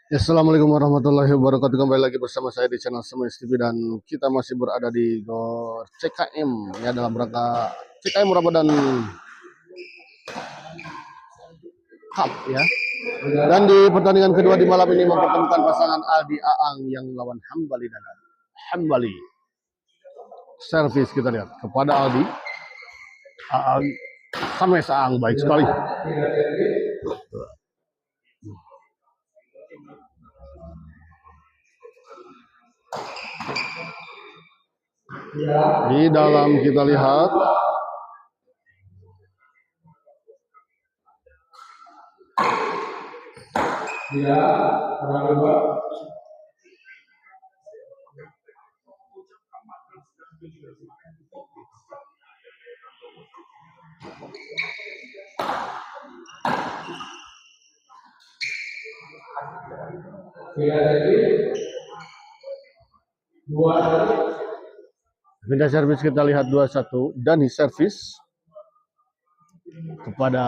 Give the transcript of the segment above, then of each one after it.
Assalamualaikum warahmatullahi wabarakatuh. Kembali lagi bersama saya di channel Semes TV dan kita masih berada di GOR CKM ya, dalam rangka CKM Ramadan Cup ya. Dan di pertandingan kedua di malam ini mempertemukan pasangan Aldi Aang yang melawan Hambali Dadan. Hambali servis kita lihat kepada Aldi Aang, Sames Aang baik sekali. Di dalam kita lihat beda servis kita lihat 2-1 dan servis kepada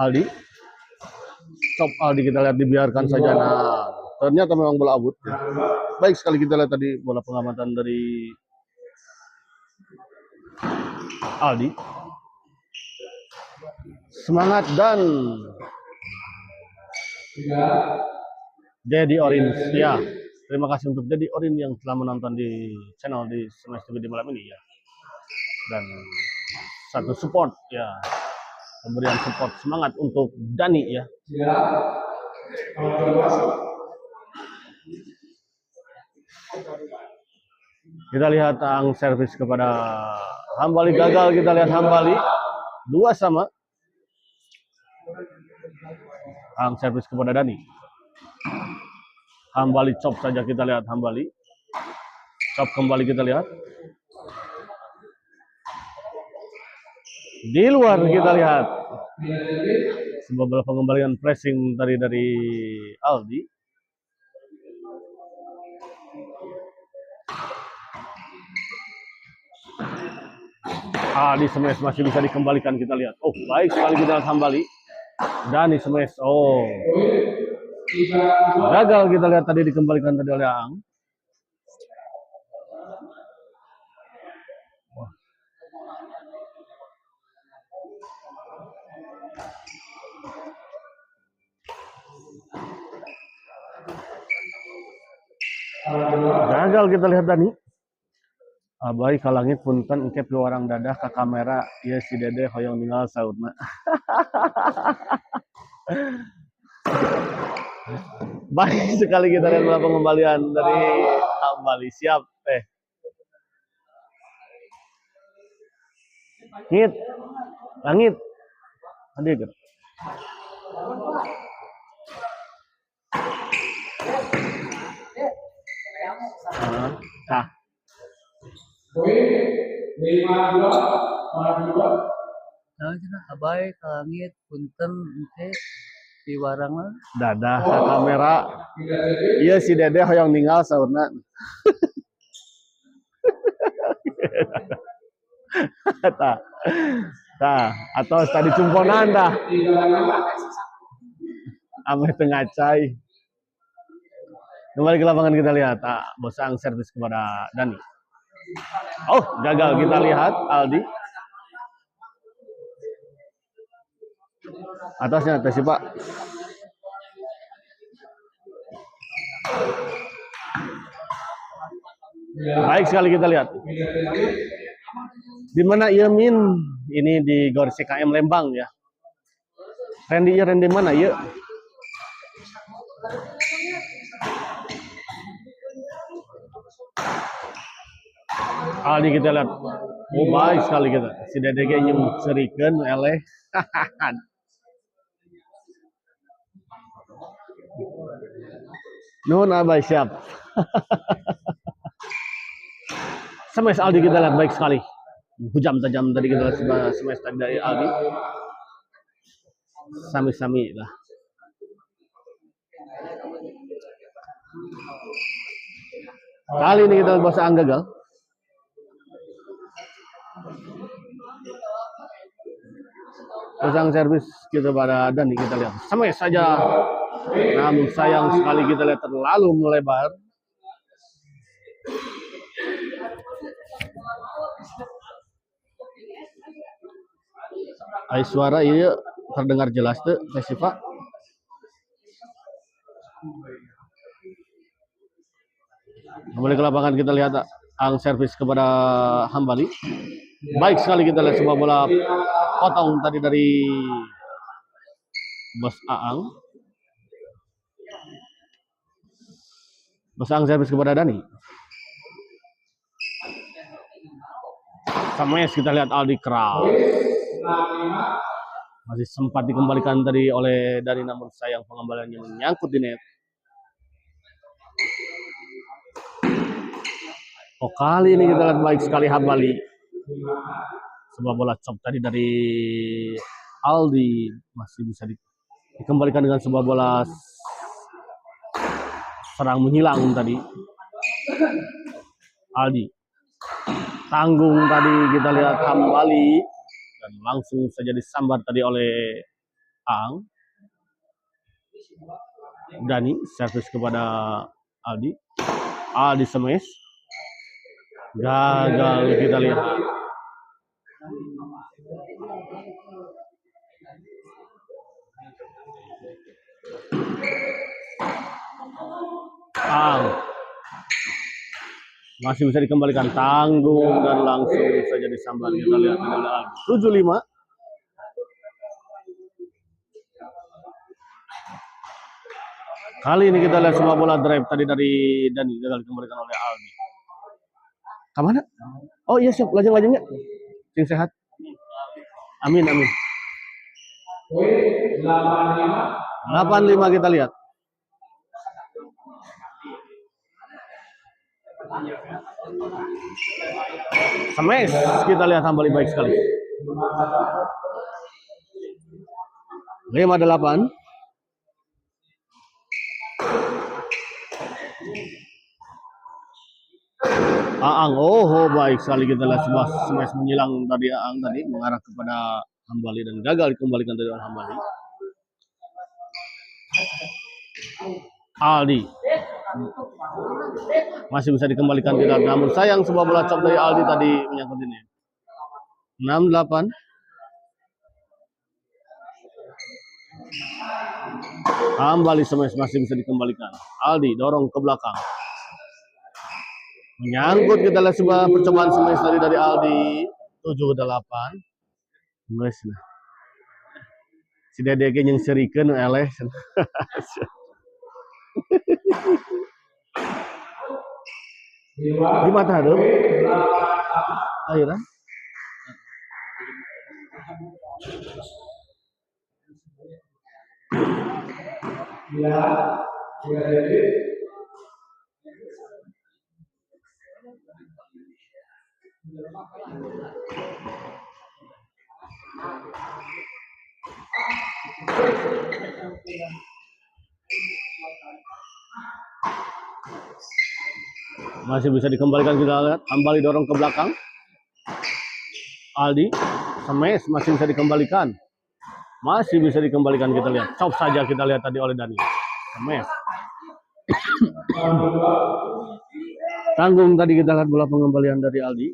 Aldi. Top Aldi kita lihat dibiarkan saja. Nah, ternyata memang bola abut. Baik sekali kita lihat tadi bola pengamatan dari Aldi. Semangat dan Dedi Orin ya. Terima kasih untuk Dedi Orin yang telah menonton di channel di Semes TV di malam ini ya. Dan satu support ya. Pemberian support semangat untuk Dani ya. Kita lihat Aang servis kepada Hambali, gagal. Kita lihat Hambali 2-2. Aang servis kepada Dani. Hambali chop saja, kita lihat Hambali. Chop kembali kita lihat. Di luar kita lihat sebuah pengembalian pressing dari Aldi. Di smash masih bisa dikembalikan, kita lihat. Oh, baik sekali kita lihat Hambali. Dani smash. Oh. Gagal kita lihat tadi, dikembalikan tadi oleh Aang. Gagal kita lihat Dani. Abai kalangit punten engke orang dadah ke kamera ya si Dede hoyong ninggal saudna. Baik sekali kita lihat bola pengembalian dari Hambali. Siap Ngit. Langit. Hadir. Nah. 5-2. Abai kalangit punten engke di warangan dadah ke kamera iya si Dede hoyong ninggal saudna. Atau tadi cumponan dah ameh tengah cai. Kembali ke lapangan kita lihat Bos Aang servis kepada Dani. Oh, gagal kita lihat Aldi. Atasnya atas sih Pak. Baik sekali kita lihat. Di mana Yamin? Ini di GOR CKM Lembang ya. Randy mana ya? Aldi kita lihat. Oh, baik sekali kita. Si Dedege nyemcerikeun eleh. Nuhun Abai, siap. Smash Aldi kita lihat baik sekali. Hujam tajam tadi kita lihat smash tadi dari Aldi. Sami-sami lah. Kali ini kita Bos Aang gagal. pasang servis kita pada Dani, kita lihat smash saja, namun sayang sekali kita lihat terlalu melebar. Suara ini terdengar jelas tuh, Siva. Kembali ke lapangan kita lihat ang servis kepada Hambali. Baik sekali kita lihat sebuah bola potong tadi dari Bos Aang. Bos Aang servis kepada Dani. Smash kita lihat Aldi keras. Masih sempat dikembalikan tadi oleh Dani, namun sayang pengembaliannya menyangkut di net. Oh, kali ini kita lihat baik sekali Hambali. Sebuah bola chop tadi dari Aldi masih bisa dikembalikan dengan sebuah bola serang menghilang tadi. Aldi tanggung tadi kita lihat Hambali dan langsung saja disambar tadi oleh Aang. Dani servis kepada Aldi. Aldi smash. Gagal kita lihat. Masih bisa dikembalikan, tanggung dan langsung saja disambar. Kita lihat adalah 75. Kali ini kita lihat semua bola drive tadi dari Dani gagal dikembalikan oleh Aldi. Kemana? Oh iya siap, lajeng-lajengnya. Sing sehat. Amin, amin. 85 kita lihat. Smash kita lihat Hambali baik sekali. 58. Aang, oh baik sekali kita lihat sebuah smash menyilang tadi Aang tadi mengarah kepada Hambali dan gagal dikembalikan dari Hambali. Aldi masih bisa dikembalikan tidak, namun sayang sebuah bola chop dari Aldi tadi menyangkut ini. 68. Hambali smash masih bisa dikembalikan. Aldi dorong ke belakang. Menyangkut kita lihat sebuah percobaan smash tadi dari Aldi. 78. Guys, si Dede yang serikeun eleh. Di mata hadap. Akhirnya. Masih bisa dikembalikan kita lihat. Hambali dorong ke belakang. Aldi smash masih bisa dikembalikan. Masih bisa dikembalikan kita lihat. Chop saja kita lihat tadi oleh Dani. Smash. Tanggung tadi kita lihat bola pengembalian dari Aldi.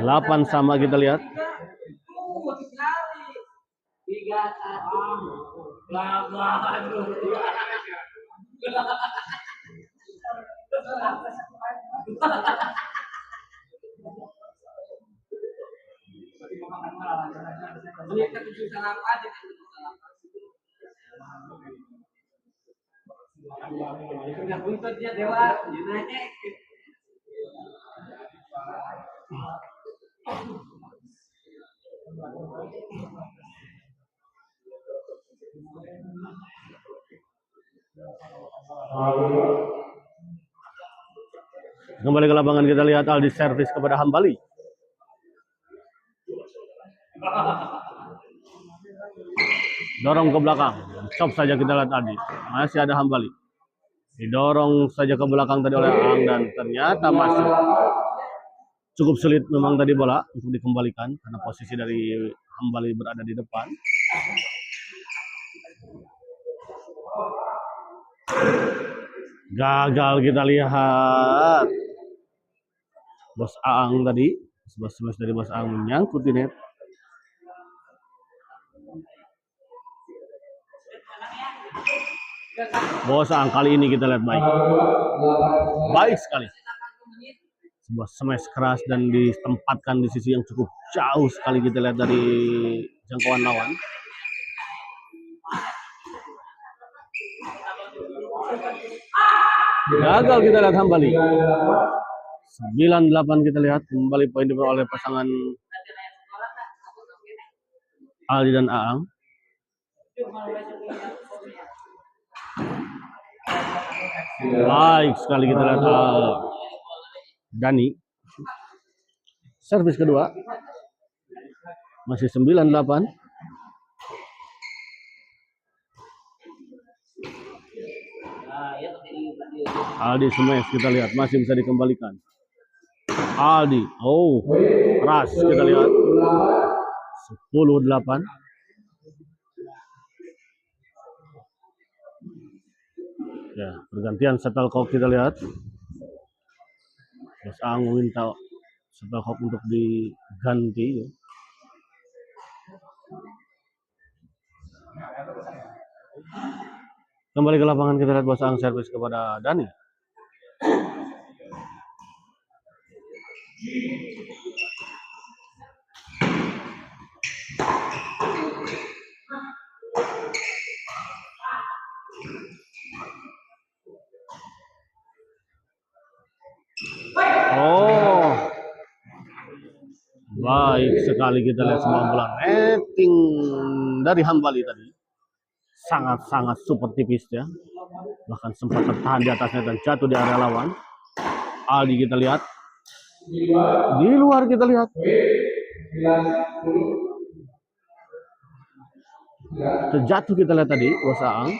8 sama kita lihat. Kembali ke lapangan kita lihat Aldi servis kepada Hambali. Dorong ke belakang. Chop saja kita lihat Aldi. Masih ada Hambali. Didorong saja ke belakang tadi oleh Aang dan ternyata masuk. Cukup sulit memang tadi bola untuk dikembalikan karena posisi dari Hambali berada di depan. Gagal kita lihat. Bos Aang tadi, smash dari Bos Aang menyangkut di net. Bos Aang kali ini kita lihat baik. Baik sekali. Sebuah smash keras dan ditempatkan di sisi yang cukup jauh sekali kita lihat dari jangkauan lawan. Gagal kita lihat Hambali. 9-8 kita lihat kembali poin diperoleh oleh pasangan Aldi dan Aang. Baik sekali kita lihat Dani. Servis kedua. Masih 9-8. Aldi smash kita lihat masih bisa dikembalikan. Aldi, oh keras kita lihat. 10-8. Ya, pergantian shuttlecock kita lihat. Bos Aang minta shuttlecock untuk diganti. Kembali ke lapangan kita lihat Bos Aang servis kepada Dani. Oh, baik sekali kita lihat sebuah bola netting dari Hambali tadi. Sangat-sangat super tipis ya. Bahkan sempat tertahan di atasnya dan jatuh di area lawan. Aldi kita lihat. Di luar kita lihat. Terjatuh kita lihat tadi Bos Aang.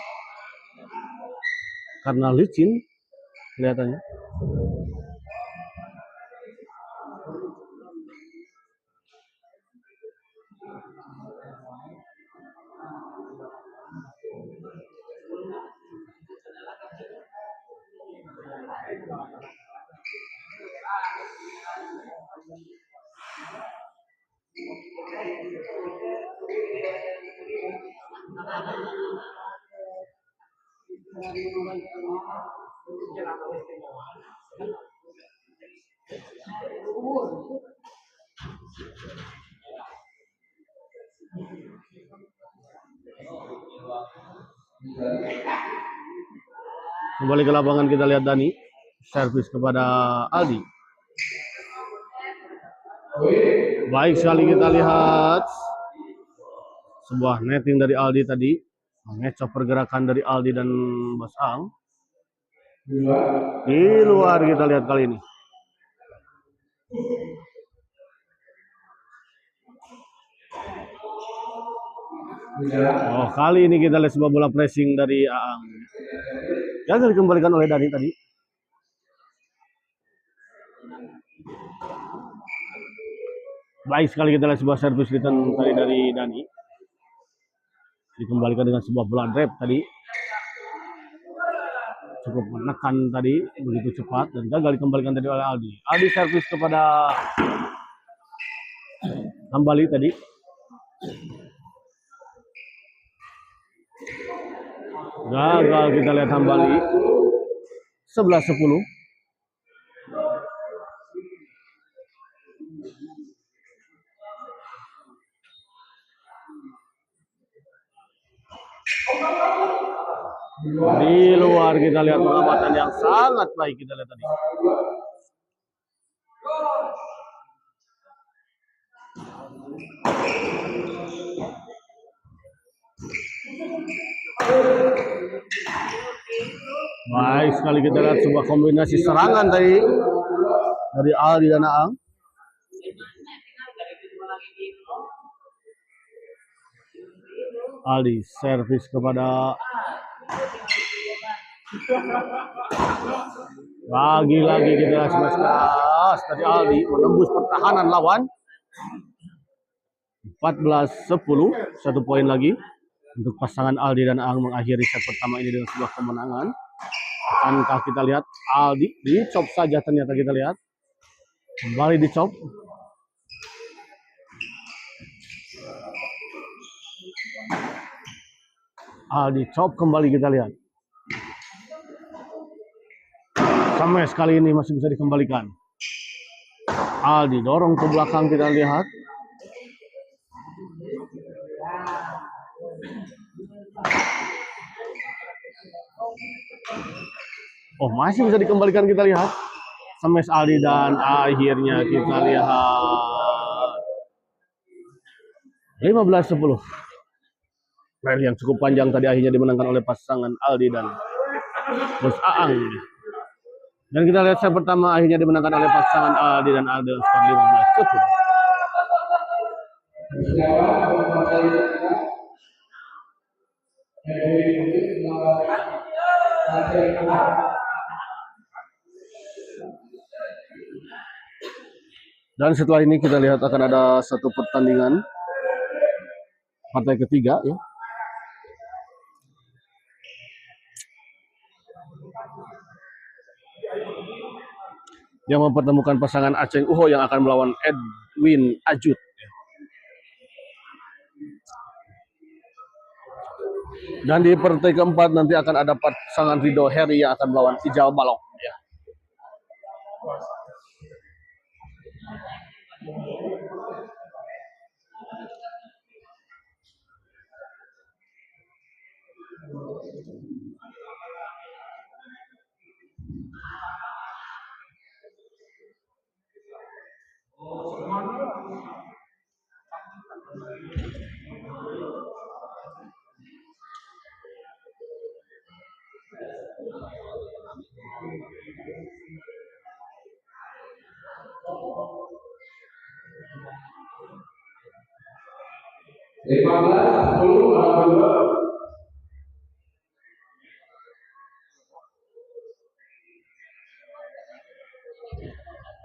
Karena licin kelihatannya. Kembali ke lapangan kita lihat Dani. Servis kepada Aldi. Baik sekali kita lihat. Sebuah netting dari Aldi tadi. Mengecok pergerakan dari Aldi dan Bos Aang. Di luar kita lihat kali ini. Oh, kali ini kita lihat sebuah bola pressing dari Aang. Gagal dikembalikan oleh Dani tadi. Baik sekali kita lihat sebuah servis return tadi dari Dani. Dikembalikan dengan sebuah bola drive tadi. Cukup menekan tadi begitu cepat dan gagal dikembalikan tadi oleh Aldi. Aldi servis kepada Hambali tadi. Gagal kita lihat Hambali. 11-10. Di luar kita lihat pengamatan yang sangat baik kita lihat tadi. Baik sekali kita lihat sebuah kombinasi serangan tadi dari Aldi dan Aang. Aldi servis kepada lagi-lagi kita smash keras. dari Aldi menembus pertahanan lawan. 14-10, 1 poin lagi untuk pasangan Aldi dan Aang mengakhiri set pertama ini dengan sebuah kemenangan. Akankah kita lihat Aldi dicop saja, ternyata kita lihat kembali dicop. Aldi cop kembali, kita lihat. Sampai sekali ini masih bisa dikembalikan. Aldi dorong ke belakang, kita lihat. Oh, masih bisa dikembalikan, kita lihat. Smash Aldi dan akhirnya kita lihat 15-10. Rally yang cukup panjang tadi akhirnya dimenangkan oleh pasangan Aldi dan Bos Aang. Dan kita lihat set pertama akhirnya dimenangkan oleh pasangan Aldi dan Aldi dengan skor 15-10. Dan setelah ini kita lihat akan ada satu pertandingan partai ketiga ya. Yang mempertemukan pasangan Aceng Uho yang akan melawan Edwin Ajut. Dan di partai keempat nanti akan ada pasangan Rido Heri yang akan melawan Ijal Balok ya.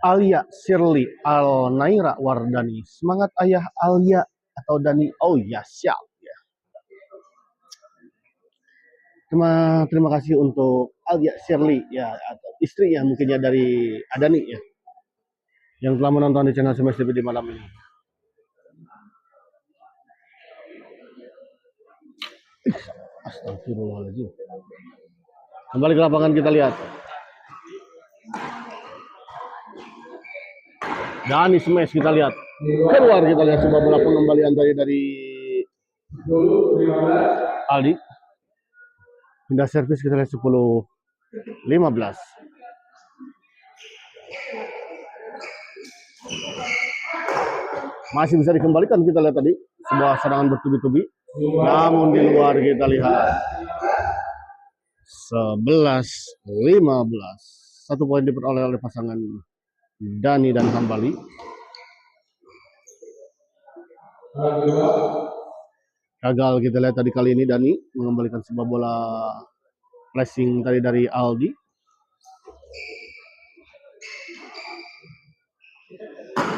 Alia Shirley Alnaira Wardani, semangat ayah Alia atau Dani. Oh ya, siap ya. Terima kasih untuk Alia Shirley ya, atau istri ya mungkin ya dari Adani ya, yang telah menonton di channel Smash TV di malam ini. Astagfirullahaladzim. Kembali ke lapangan kita lihat. Dani smash kita lihat. Keluar kita lihat sebuah bola pengembalian dari Aldi. Pindah servis kita lihat 10-15. Masih bisa dikembalikan kita lihat tadi. Sebuah serangan bertubi-tubi. Namun di luar kita lihat 11-15. 1 poin diperoleh oleh pasangan Dani dan Hambali. Gagal kita lihat tadi kali ini Dani mengembalikan sebuah bola flashing tadi dari Aldi.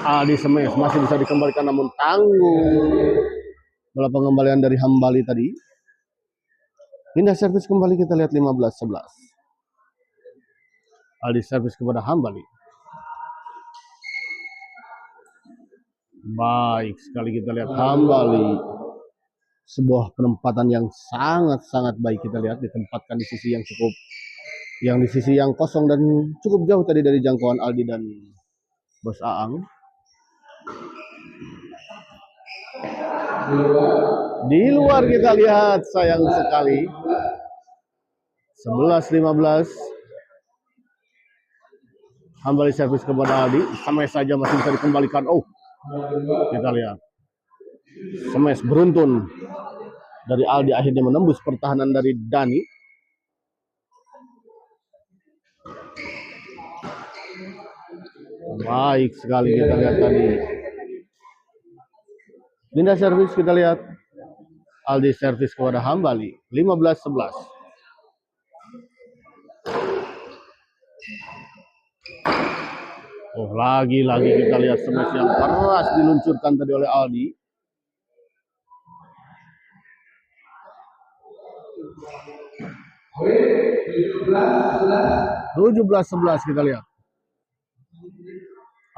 Aldi smash masih bisa dikembalikan namun tanggung. Bola pengembalian dari Hambali tadi. Pindah servis kembali kita lihat 15-11. Aldi servis kepada Hambali. Baik sekali kita lihat Hambali. Sebuah penempatan yang sangat-sangat baik kita lihat, ditempatkan di sisi yang di sisi yang kosong dan cukup jauh tadi dari jangkauan Aldi dan Bos Aang. Di luar kita lihat, sayang sekali 11-15. Hambali servis kepada Aldi, sampai saja masih bisa dikembalikan. Oh, kita lihat smash beruntun dari Aldi akhirnya menembus pertahanan dari Dani. Baik sekali kita lihat tadi. Pindah servis kita lihat. Aldi servis kepada Hambali 15-11. Oh, lagi-lagi kita lihat smash yang keras diluncurkan tadi oleh Aldi. Tujuh belas 11 kita lihat.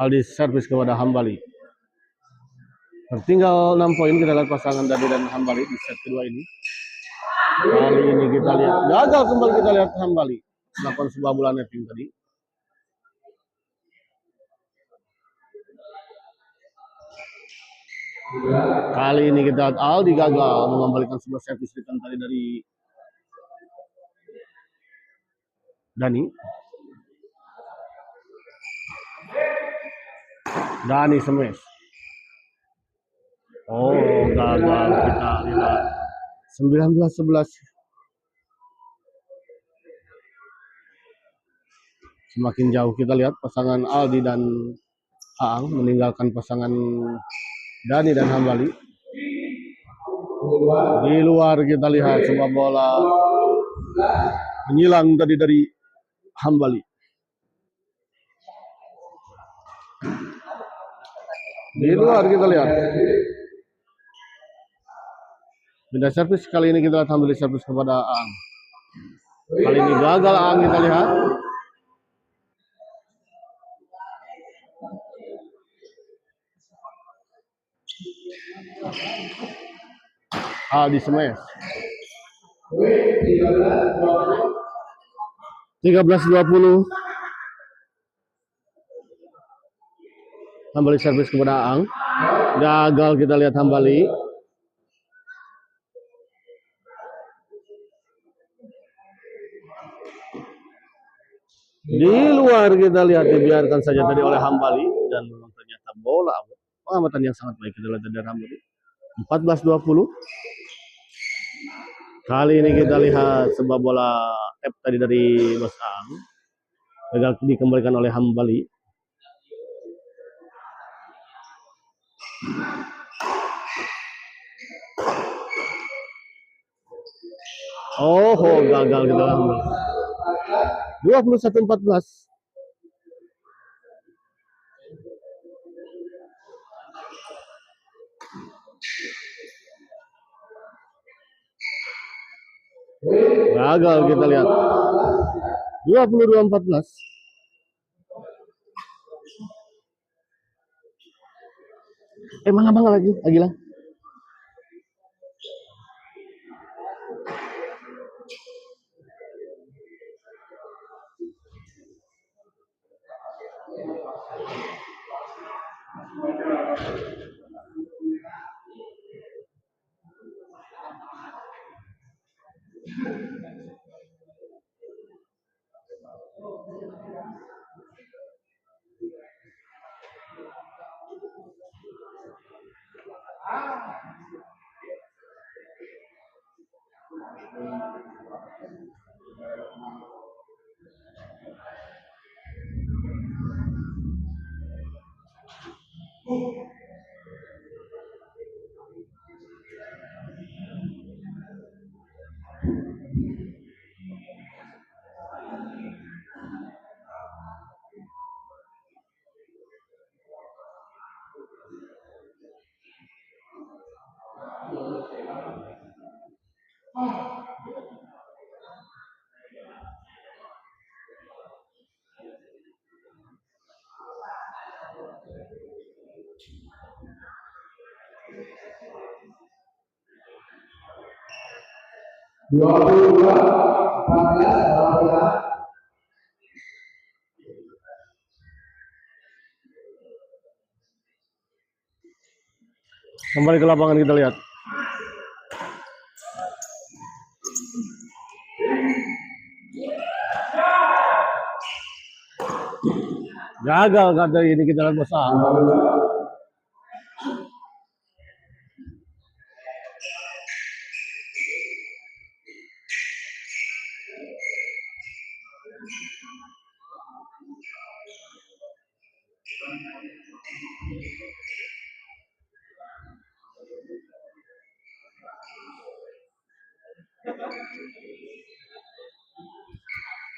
Aldi servis kepada Hambali. Tertinggal 6 poin, kita lihat pasangan Dani dan Hambali di set kedua ini. Kali ini kita lihat gagal kembali, kita lihat Hambali melakukan sebuah bola netting tadi. Kali ini kita lihat Aldi gagal mengembalikan sebuah servis return tadi dari Dani. Dani smash. Oh, gagal kita lihat. 19-11. Semakin jauh kita lihat pasangan Aldi dan Aang meninggalkan pasangan Dani dan Hambali. Di luar kita lihat sebuah bola menyilang tadi dari Hambali. Di luar kita lihat. Pindah servis kali ini kita lihat Hambali servis kepada Aang. Kali ini gagal Aang kita lihat. Aldi smash. 13-20. Hambali servis kepada Aang. Gagal kita lihat Hambali. Di luar kita lihat, dibiarkan saja tadi oleh Hambali dan ternyata bola pengamatan yang sangat baik kita lihat dari Hambali. 14-20. Kali ini kita lihat sebuah bola tap tadi dari Bos Aang. Gagal dikembalikan oleh Hambali. Oh, gagal kita Hambali. 21-14. Gagal kita lihat. 22-14. Abang lagi, Agila. Kembali ke lapangan kita lihat. Gagal kata ini kita lihat Bos Aang.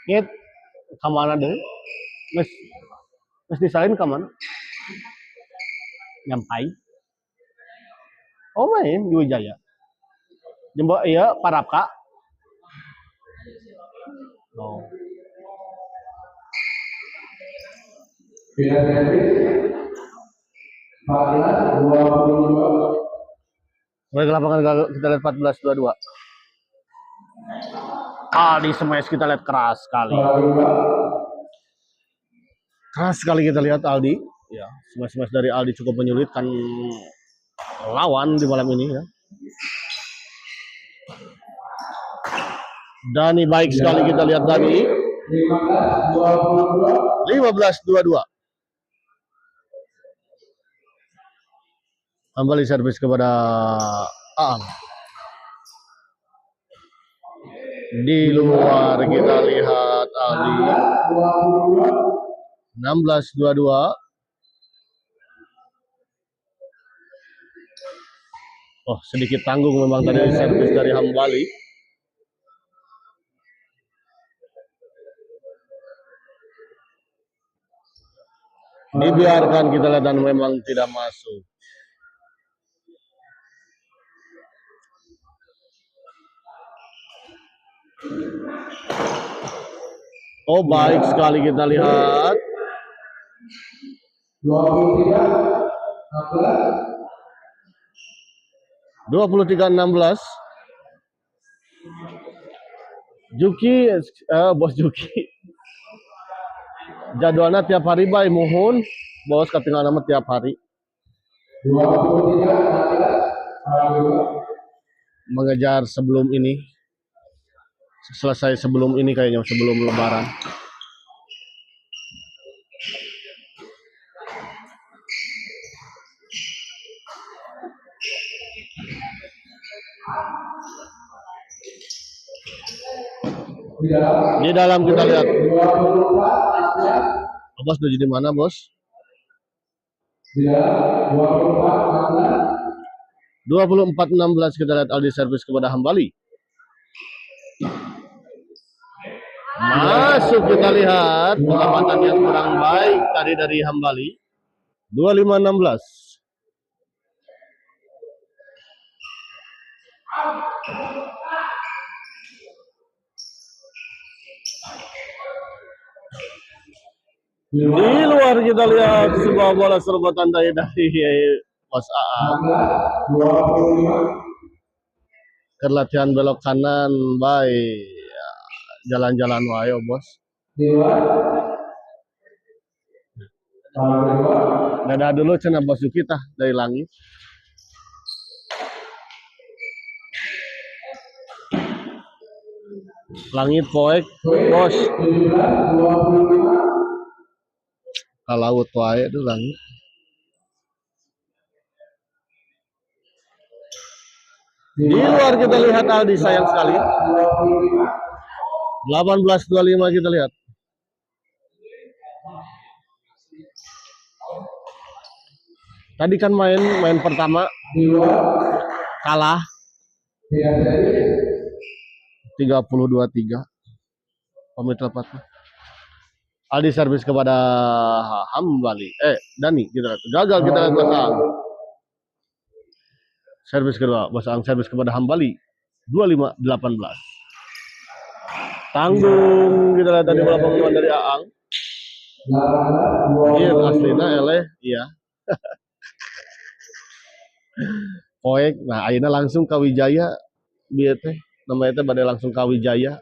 Kit, kemana deh? Mas, Terus disalin ke mana? Nyampai. Oh main di Wijaya. Jembo iya Parapka. Oh. Baik, lapangan kita lihat 14-22. Di smash kita lihat keras sekali. Keras sekali kita lihat Aldi. Ya, smash dari Aldi cukup menyulitkan lawan di malam ini ya. Dani baik sekali kita lihat Dani. 15-22. Kembali servis kepada Aang. Di luar kita lihat Aldi. 16-22. Oh, sedikit tanggung memang tadi servis dari Hambali. Dibiarkan kita lihat dan memang tidak masuk. Oh, baik sekali kita lihat. 23-16. Juki, bos Juki. Jadwalnya tiap hari bay mohon, bos ketinggalan nama tiap hari. 23-16. Mengejar sebelum ini. Selesai sebelum ini kayaknya, sebelum lebaran. Di dalam kita lihat. Bos tuju di mana, bos? 24-16 kita lihat Aldi servis kepada Hambali. Masuk kita lihat pengamatan yang kurang baik tadi dari Hambali. 25-16. Di luar kita lihat sebuah bola serobotan dari Bos Aan. Kelatihan belok kanan, baik. Jalan-jalan wayo bos. Dadah dulu cina bos kita dari langit. Langit poek bos. Kalaut wae itu langit. Di luar kita lihat Aldi sayang sekali. 18-25 kita lihat. Tadi kan main pertama kalah 30-23. Pamit lepas. Aldi servis kepada Hambali. Dani kita lihat. Gagal kita lihat Bos Ang. Servis kedua Bos Ang servis kepada Hambali. 25-18. Tanggung kita lihat tadi bola pengumuman dari Aang. Iya aslinya eleh iya. Poek, nah ayeuna langsung ke Wijaya bieu teh namanya teh bade langsung ke Wijaya.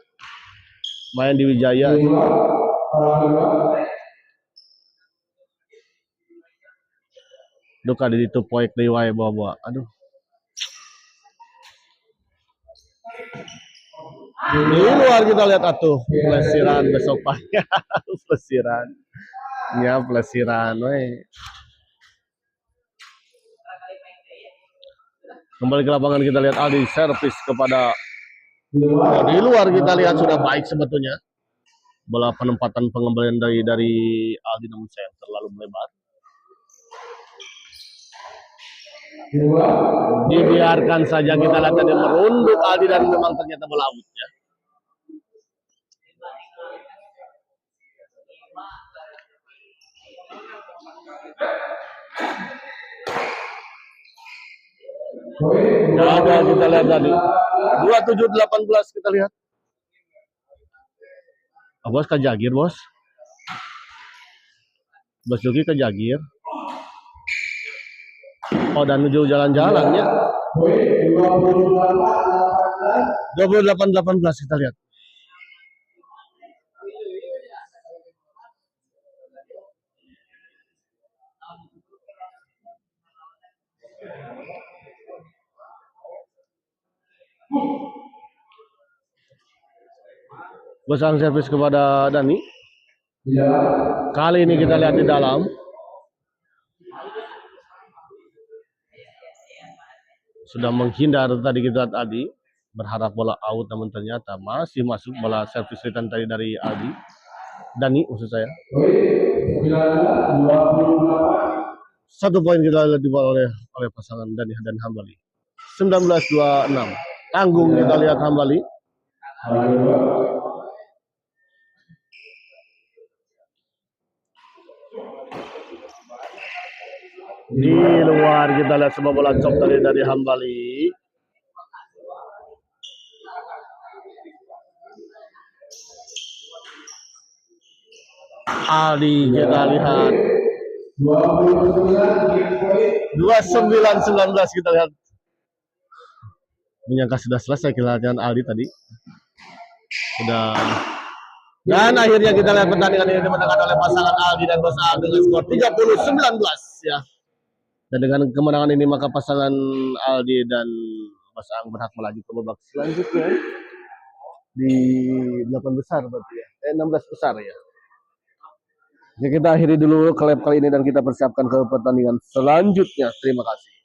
Main di Wijaya. Duh kade ditu poek deui wae bawa-bawa. Aduh. Di luar kita lihat atuh pelesiran besok pagi. Pelesiran. Ya pelesiran we. Kembali ke lapangan kita lihat Aldi servis kepada di luar kita lihat sudah baik sebetulnya. Bola penempatan pengembalian dari Aldi namun sayang terlalu melebar. Dibiarkan saja kita lihat tadi merunduk Aldi dan memang ternyata bola out ya. Gagal kita lihat tadi. 27-18 kita lihat. Oh, bos kejagir bos. Bos Joki kejagir. Oh, dan menuju jalan-jalannya. 28-18 kita lihat. Pasang servis kepada Dani. Kali ini kita lihat di dalam. Sudah menghindar tadi kita tadi. Berharap bola out, namun ternyata masih masuk bola servis return tadi dari Aldi. Dani maksud saya. 1 poin kita lihat dibawa oleh pasangan Dani dan Hambali. 19-26. Tanggung kita lihat Hambali. Di luar kita lihat sebuah bola cop tadi dari Hambali. Aldi kita lihat 29-19 kita lihat. Menyangka sudah selesai kita lihat dengan Aldi tadi. Sudah. Dan akhirnya kita lihat pertandingan ini dimenangkan oleh pasangan Aldi dan Bos A dengan skor 30-19 ya. Dan dengan kemenangan ini maka pasangan Aldi dan Bos Ang berhak melaju ke babak selanjutnya di 8 besar berarti ya. 16 besar ya. Jadi kita akhiri dulu klub kali ini dan kita persiapkan ke pertandingan selanjutnya. Terima kasih.